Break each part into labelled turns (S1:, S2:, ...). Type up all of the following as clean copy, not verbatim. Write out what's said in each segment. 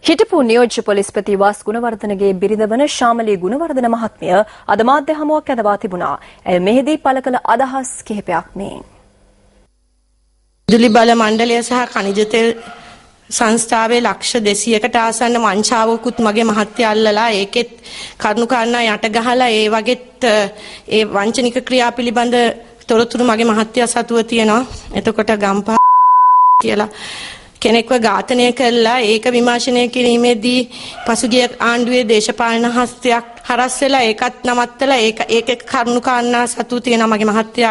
S1: හිටපු නියෝජ්‍ය පොලිස්පති වාස් ගුණවර්ධනගේ බිරිඳ වන ශාමලී ගුණවර්ධන මහත්මිය අද මාධ්‍ය හමුවක් ඇඳවා තිබුණා. ඇය මෙහිදී පළ කළ අදහස් කිහිපයක් මේ.
S2: විදුලි බල මණ්ඩලය සහ ඛනිජ තෙල් සංස්ථාවේ ලක්ෂ 200කට ආසන්න වංචාවකුත් මගේ මහත්ය අල්ලලා ඒකෙත් කරුණු කාරණා යට ගහලා ඒ වගේත් ඒ වංචනික ක්‍රියා පිළිබඳ තොරතුරු මගේ මහත්ය සතුව තියෙනවා. එතකොට ගම්පහ කියලා කෙනෙක්ව ඝාතනය කළා ඒක විමර්ශනය කිරීමේදී පසුගිය ආණ්ඩුවේ දේශපාලන හස්තයක් හරස් වෙලා ඒකත් නවත්තලා ඒක කරුණු කාරණා සතුව තියෙනවා මගේ මහත්ය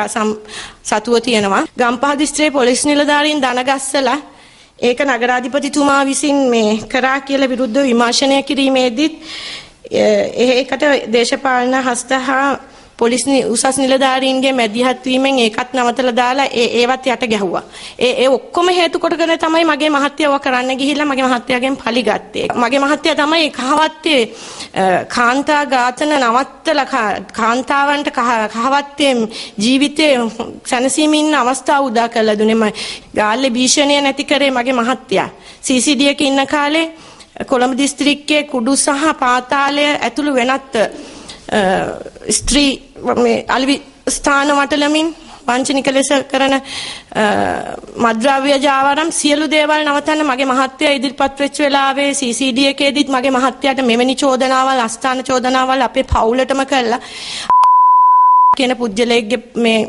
S2: සතුව තියෙනවා. ගම්පහ දිස්ත්‍රික්කයේ පොලිස් නිලධාරීන් දනගස්සලා ඒක නගරාධිපතිතුමා විසින් මේ කරා කියලා විරුද්ධව විමර්ශනය කිරීමේදීත් ඒකට දේශපාලන හස්ත හා පොලිස් උසස් නිලධාරීන්ගේ මැදිහත් වීමෙන් ඒකත් නවතලා දාලා ඒවත් යට ගැහුවා. ඒ ඔක්කොම හේතු කොටගෙන තමයි මගේ මහත්තයව කරන්න ගිහිල්ලා මගේ මහත්තයාගෙන් පලි ගත්තේ. මගේ මහත්තයා තමයි කහවත්තේ කාන්තා ඝාතන නවත්තලා කාන්තාවන්ට කහවත්තේ ජීවිතේ සැනසීමේ ඉන්න අවස්ථාව උදා කරලා දුන්නේ. ගාල්ලේ භීෂණය නැති කරේ මගේ මහත්තයා. CCD එකේ ඉන්න කාලේ කොළඹ දිස්ත්‍රික්කයේ කුඩු සහ පාතාලය ඇතුළු වෙනත් ස්ත්‍රී මේ අලෙවි ස්ථාන වටලමින් වංචනික ලෙස කරන මද්ද්‍රව්‍ය ජාවාරම් සියලු දේවල් නවතන්න මගේ මහත්තයා ඉදිරිපත් වෙච්ච වෙලාවේ CCD එකේදීත් මගේ මහත්තයාට මෙවැනි චෝදනාවල් අස්ථාන චෝදනාවල් අපේ පවුලටම කළා කියන පුජ්‍යලයේ මේ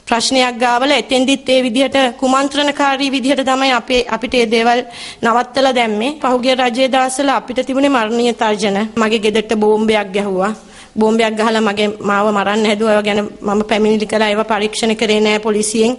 S2: ප්‍රශ්නයක් ගාවල එතෙන්දිත් ඒ විදිහට කුමන්ත්‍රණකාරී විදිහට තමයි අපිට මේ දේවල් නවත්තලා දැම්මේ. පහුගිය රජයේ දවස්වල අපිට තිබුණේ මරණීය තර්ජන. මගේ ගෙදරට බෝම්බයක් ගැහුවා. බෝම්බයක් ගහලා මාව මරන්න හැදුවා. ගැන මම පැමිණිලි කළා. ඒව පරීක්ෂණ කරේ නෑ පොලිසියෙන්.